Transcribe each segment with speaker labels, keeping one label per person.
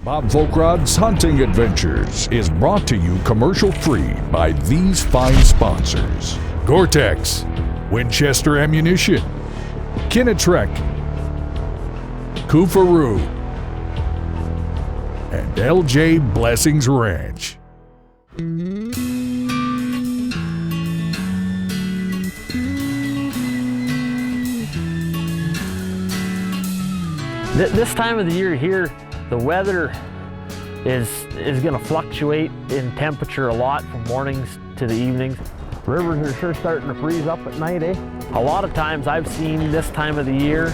Speaker 1: Bob Volkrod's Hunting Adventures is brought to you commercial-free by these fine sponsors: Gore-Tex, Winchester Ammunition, Kinatrek, Kufaru, and LJ Blessings Ranch.
Speaker 2: This time of the year here, the weather is going to fluctuate in temperature a lot from mornings to the evenings. Rivers are sure starting to freeze up at night, eh? A lot of times I've seen this time of the year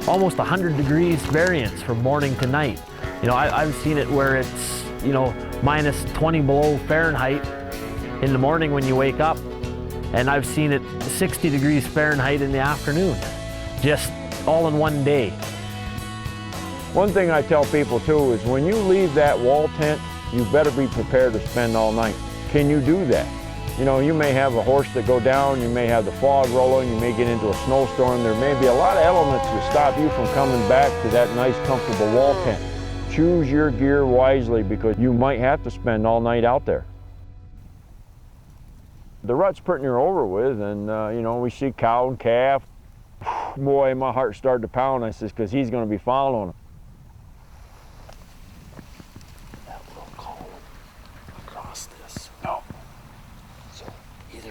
Speaker 2: almost 100 degrees variance from morning to night. You know, I've seen it where it's, you know, minus 20 below Fahrenheit in the morning when you wake up, and I've seen it 60 degrees Fahrenheit in the afternoon, just all in one day.
Speaker 3: One thing I tell people too is when you leave that wall tent, you better be prepared to spend all night. Can you do that? You know, you may have a horse that go down, you may have the fog rolling, you may get into a snowstorm. There may be a lot of elements that stop you from coming back to that nice, comfortable wall tent. Choose your gear wisely because you might have to spend all night out there. The rut's pretty near over with, and you know, we see cow and calf. Boy, my heart started to pound. I says, because he's going to be following them.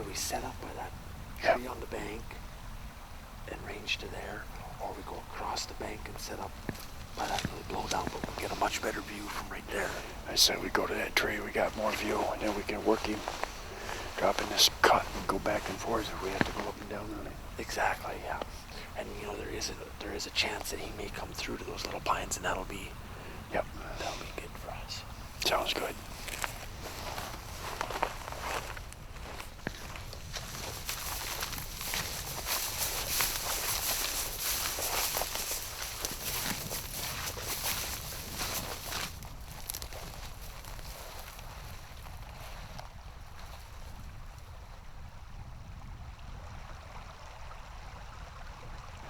Speaker 4: We set up by that tree on the bank and range to there, or we go across the bank and set up by that little blow down, but we get a much better view from right there.
Speaker 5: I said we go to that tree, we got more view, and then we can work him, drop in this cut and go back and forth if we have to go up and down on it.
Speaker 4: Exactly, yeah. And you know, there is a chance that he may come through to those little pines, and that'll be good for us.
Speaker 5: Sounds good.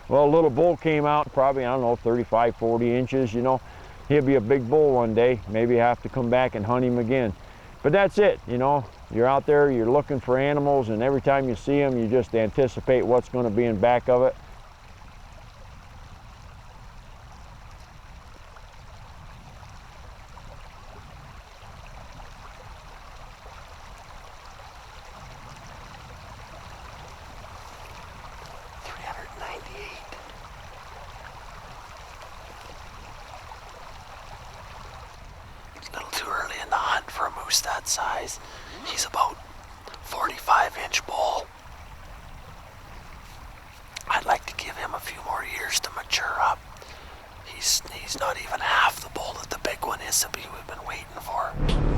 Speaker 3: Well, a little bull came out, probably, I don't know, 35, 40 inches, you know. He'll be a big bull one day. Maybe have to come back and hunt him again. But that's it, you know. You're out there, you're looking for animals, and every time you see them, you just anticipate what's going to be in back of it.
Speaker 4: For a moose that size, he's about 45-inch bull. I'd like to give him a few more years to mature up. He's not even half the bull that the big one is that we've been waiting for.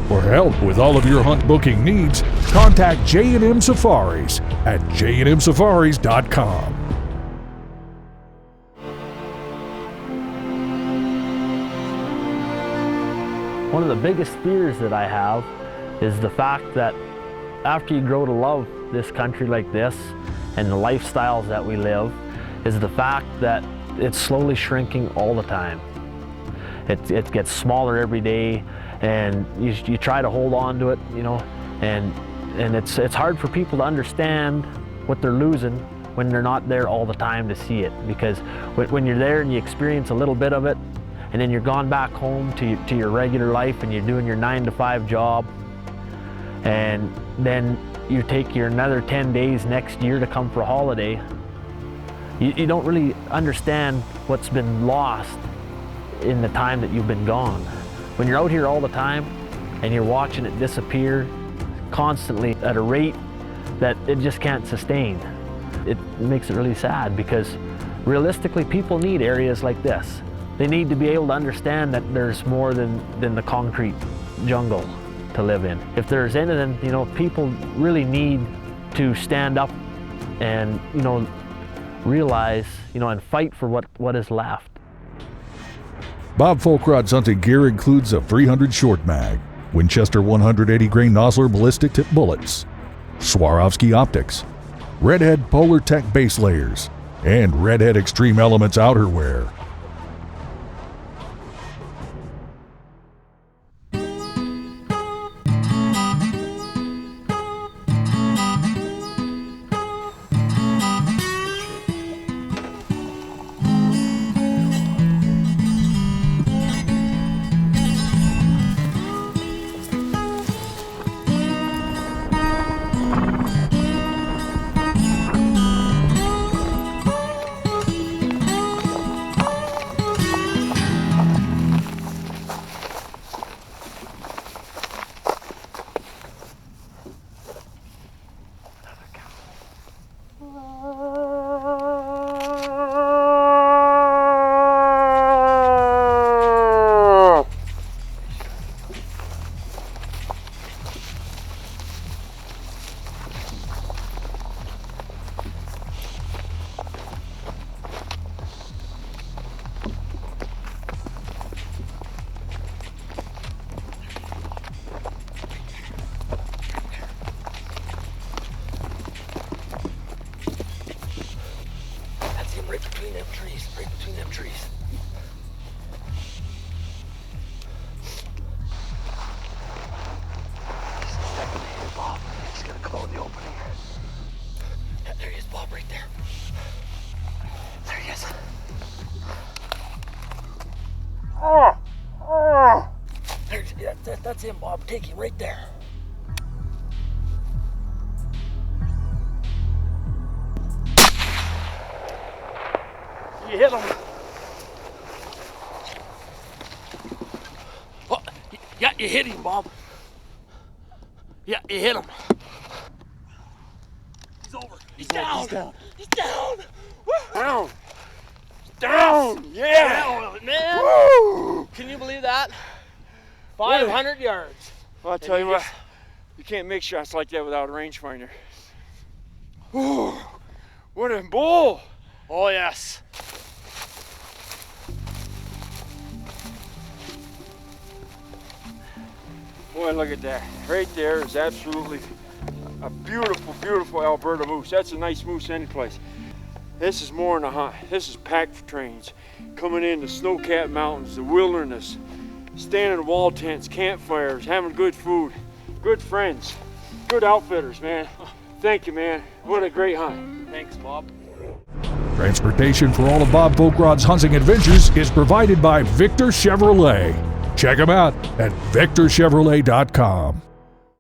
Speaker 1: For help with all of your hunt booking needs, contact J&M Safaris at jnmsafaris.com.
Speaker 2: One of the biggest fears that I have is the fact that after you grow to love this country like this and the lifestyles that we live, is the fact that it's slowly shrinking all the time. It gets smaller every day, and you try to hold on to it, you know, and it's hard for people to understand what they're losing when they're not there all the time to see it, because when you're there and you experience a little bit of it, and then you're gone back home to your regular life and you're doing your 9-to-5 job, and then you take your another 10 days next year to come for a holiday, you don't really understand what's been lost in the time that you've been gone. When you're out here all the time and you're watching it disappear constantly at a rate that it just can't sustain, it makes it really sad, because realistically people need areas like this. They need to be able to understand that there's more than the concrete jungle to live in. If there's anything, you know, people really need to stand up and, you know, realize, you know, and fight for what is left.
Speaker 1: Bob Volkrod's hunting gear includes a 300 short mag, Winchester 180 grain Nosler ballistic tip bullets, Swarovski optics, Redhead Polar Tech base layers, and Redhead Extreme Elements outerwear.
Speaker 4: That's him, Bob. Take him right there. You hit him. Oh, yeah, you hit him, Bob. Yeah, you hit him. He's over. He's down. He's down. He's down.
Speaker 3: Down. Down. Yeah.
Speaker 4: Down, man.
Speaker 3: Woo.
Speaker 4: Can you believe that? 500 yards.
Speaker 3: Well, I'll tell you what, you can't make shots like that without a rangefinder. Ooh, what a bull!
Speaker 4: Oh, yes.
Speaker 3: Boy, look at that. Right there is absolutely a beautiful, beautiful Alberta moose. That's a nice moose anyplace. This is more than a hunt. This is pack trains coming in the snow-capped mountains, the wilderness, standing in wall tents, campfires, having good food, good friends, good outfitters, man. Thank you, man. What a great hunt.
Speaker 4: Thanks, Bob.
Speaker 1: Transportation for all of Bob Folkrod's hunting adventures is provided by Victor Chevrolet. Check them out at victorchevrolet.com.